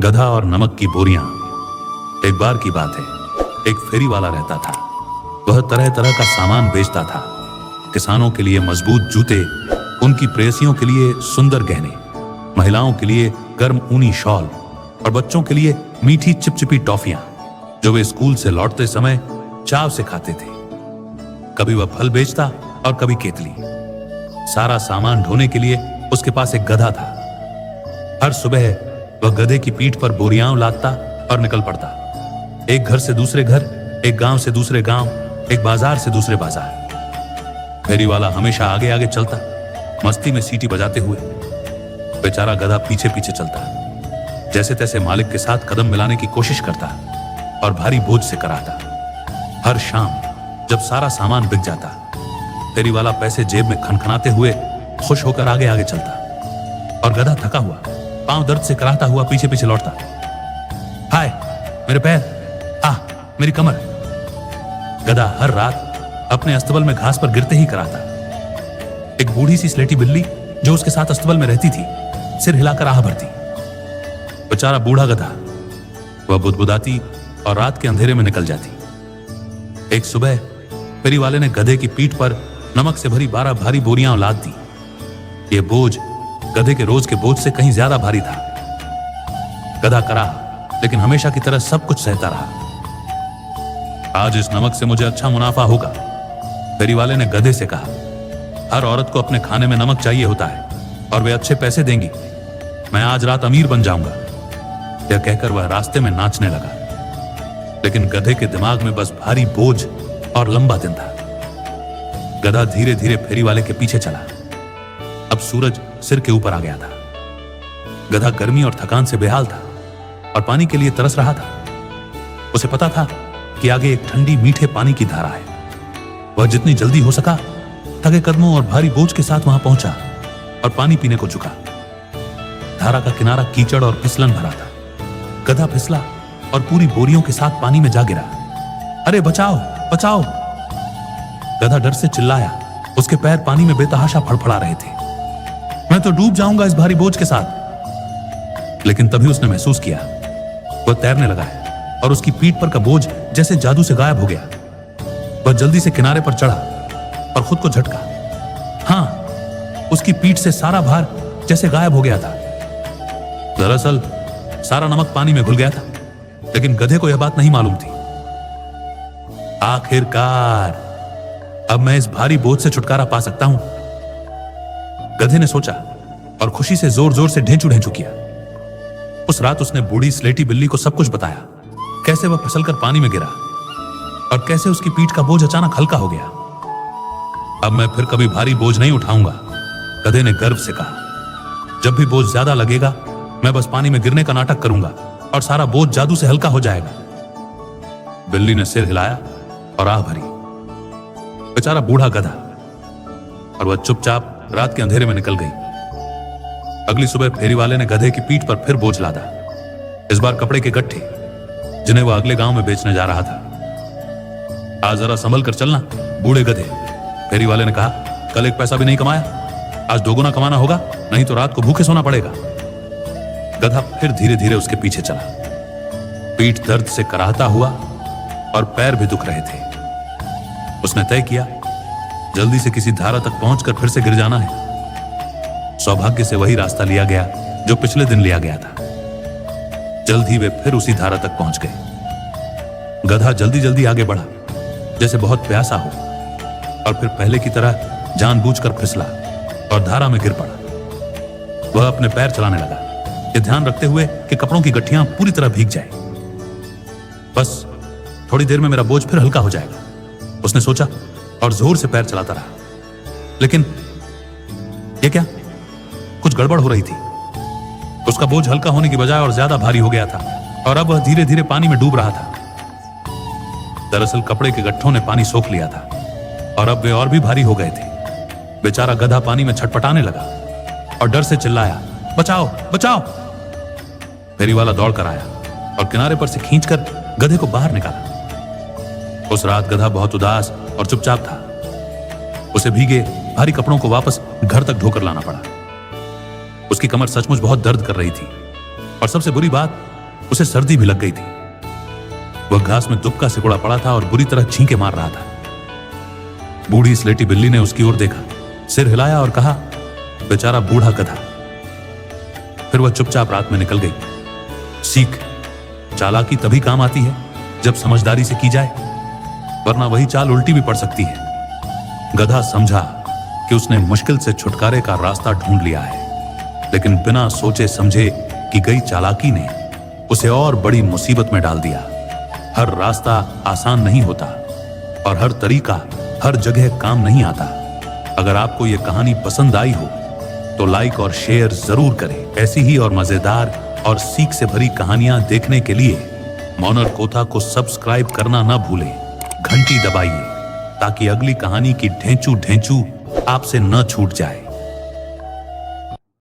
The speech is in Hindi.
गधा और नमक की बोरियां। एक बार की बात है, एक फेरी वाला रहता था। वह तरह तरह का सामान बेचता था। किसानों के लिए मजबूत जूते, उनकी प्रेयसियों के लिए सुंदर गहने, महिलाओं के लिए गर्म ऊनी शॉल और बच्चों के लिए मीठी चिपचिपी टॉफियां, जो वे स्कूल से लौटते समय चाव से खाते थे। कभी वह फल बेचता और कभी केतली। सारा सामान ढोने के लिए उसके पास एक गधा था। हर सुबह वह गधे की पीठ पर बोरियां लादता और निकल पड़ता। एक घर से दूसरे घर, एक गांव से दूसरे गांव, एक बाजार से दूसरे बाजार। फेरी वाला हमेशा आगे आगे चलता, मस्ती में सीटी बजाते हुए। बेचारा गधा पीछे पीछे चलता, जैसे तैसे मालिक के साथ कदम मिलाने की कोशिश करता और भारी बोझ से कराता। हर शाम जब सारा सामान बिक जाता, फेरी वाला पैसे जेब में खनखनाते हुए खुश होकर आगे आगे चलता और गधा थका हुआ, पांव दर्द से कराहता हुआ पीछे पीछे लौटता। हाय मेरे पैर, मेरी कमर। गधा हर रात अपने अस्तबल में घास पर गिरते ही कराता। एक बूढ़ी सी स्लेटी बिल्ली जो उसके साथ अस्तबल में रहती थी, सिर हिलाकर आह भरती। बेचारा बूढ़ा गधा, वह बुदबुदाती और रात के अंधेरे में निकल जाती। एक सुबह फेरी वाले ने गधे की पीठ पर नमक से भरी 12 भारी बोरियां लाद दी। यह बोझ गधे के रोज के बोझ से कहीं ज्यादा भारी था। गधा कराह, लेकिन हमेशा की तरह सब कुछ सहता रहा। आज इस नमक से मुझे अच्छा मुनाफा होगा, फेरी वाले ने गधे से कहा। हर औरत को अपने खाने में नमक चाहिए होता है और वे अच्छे पैसे देंगी। मैं आज रात अमीर बन जाऊंगा। यह कहकर वह रास्ते में नाचने लगा। लेकिन गधे के दिमाग में बस भारी बोझ और लंबा दिन था। गधा धीरे धीरे फेरी वाले के पीछे चला। अब सूरज सिर के ऊपर आ गया था। गधा गर्मी और थकान से बेहाल था और पानी के लिए तरस रहा था। उसे पता था कि आगे एक ठंडी मीठे पानी की धारा है। वह जितनी जल्दी हो सका थके कदमों और भारी बोझ के साथ वहां पहुंचा और पानी पीने को झुका। धारा का किनारा कीचड़ और फिसलन भरा था। गधा फिसला और पूरी बोरियों के साथ पानी में जा गिरा। अरे बचाओ बचाओ! गधा डर से चिल्लाया। उसके पैर पानी में बेतहाशा फड़फड़ा रहे थे। मैं तो डूब जाऊंगा इस भारी बोझ के साथ। लेकिन तभी उसने महसूस किया, वह तैरने लगा है और उसकी पीठ पर का बोझ जैसे जादू से गायब हो गया। वह जल्दी से किनारे पर चढ़ा और खुद को झटका। हां, उसकी पीठ से सारा भार जैसे गायब हो गया था। दरअसल सारा नमक पानी में घुल गया था, लेकिन गधे को यह बात नहीं मालूम थी। आखिरकार अब मैं इस भारी बोझ से छुटकारा पा सकता हूं, गधे ने सोचा और खुशी से जोर जोर से ढेंचू ढेंचू किया। उस रात उसने बूढ़ी स्लेटी बिल्ली को सब कुछ बताया, कैसे वह फिसलकर पानी में गिरा और कैसे उसकी पीठ का बोझ अचानक हल्का हो गया। अब मैं फिर कभी भारी बोझ नहीं उठाऊंगा, गधे ने गर्व से कहा। जब भी बोझ ज्यादा लगेगा, मैं बस पानी में गिरने का नाटक करूंगा और सारा बोझ जादू से हल्का हो जाएगा। बिल्ली ने सिर हिलाया और आह भरी। बेचारा बूढ़ा गधा, और वह चुपचाप रात के अंधेरे में निकल गई। अगली सुबह फेरी वाले ने गधे की पीठ पर फिर बोझ लादा। इस बार कपड़े के गट्ठे, जिन्हें वह अगले गांव में बेचने जा रहा था। आज जरा संभल कर चलना बूढ़े गधे, फेरी वाले ने कहा। कल एक पैसा भी नहीं कमाया, आज दोगुना कमाना होगा, नहीं तो रात को भूखे सोना पड़ेगा। गधा फिर धीरे धीरे उसके पीछे चला। पीठ दर्द से कराहता हुआ और पैर भी दुख रहे थे। उसने तय किया, जल्दी से किसी धारा तक पहुंचकर फिर से गिर जाना है। सौभाग्य से वही रास्ता लिया गया जो पिछले दिन लिया गया था। जल्द ही वे फिर उसी धारा तक पहुंच गए। गधा जल्दी जल्दी आगे बढ़ा, जैसे बहुत प्यासा हो, और फिर पहले की तरह जानबूझकर फिसला और धारा में गिर पड़ा। वह अपने पैर चलाने लगा, ये ध्यान रखते हुए कि कपड़ों की गठियां पूरी तरह भीग जाए। बस थोड़ी देर में मेरा बोझ फिर हल्का हो जाएगा, उसने सोचा और जोर से पैर चलाता रहा। लेकिन ये क्या, कुछ गड़बड़ हो रही थी। उसका बोझ हल्का होने की बजाय और ज्यादा भारी हो गया था और अब वह धीरे धीरे पानी में डूब रहा था। दरअसल कपड़े के गट्ठों ने पानी सोख लिया था और अब वे और भी भारी हो गए थे। बेचारा गधा पानी में छटपटाने लगा और डर से चिल्लाया, बचाओ बचाओ! फेरी वाला दौड़ कर आया और किनारे पर से खींचकर गधे को बाहर निकाला। उस रात गधा बहुत उदास और चुपचाप था। उसे भीगे भारी कपड़ों को वापस घर तक ढोकर लाना पड़ा। उसकी कमर सचमुच बहुत दर्द कर रही थी और सबसे बुरी बात, उसे सर्दी भी लग गई थी। वह घास में दुबका सिकुड़ा पड़ा था और बुरी तरह छींके मार रहा था। बूढ़ी स्लेटी बिल्ली ने उसकी ओर देखा, सिर हिलाया और कहा, बेचारा बूढ़ा गधा। फिर वह चुपचाप रात में निकल गई। सीख, चालाकी तभी काम आती है जब समझदारी से की जाए, वरना वही चाल उल्टी भी पड़ सकती है। गधा समझा कि उसने मुश्किल से छुटकारे का रास्ता ढूंढ लिया है, लेकिन बिना सोचे समझे कि गई चालाकी ने उसे और बड़ी मुसीबत में डाल दिया। हर रास्ता आसान नहीं होता और हर तरीका हर जगह काम नहीं आता। अगर आपको यह कहानी पसंद आई हो तो लाइक और शेयर जरूर करें। ऐसी ही और मजेदार और सीख से भरी कहानियां देखने के लिए मोनर कोथा को सब्सक्राइब करना ना भूलें। घंटी दबाइए ताकि अगली कहानी की ढेंचू आपसे न छूट जाए।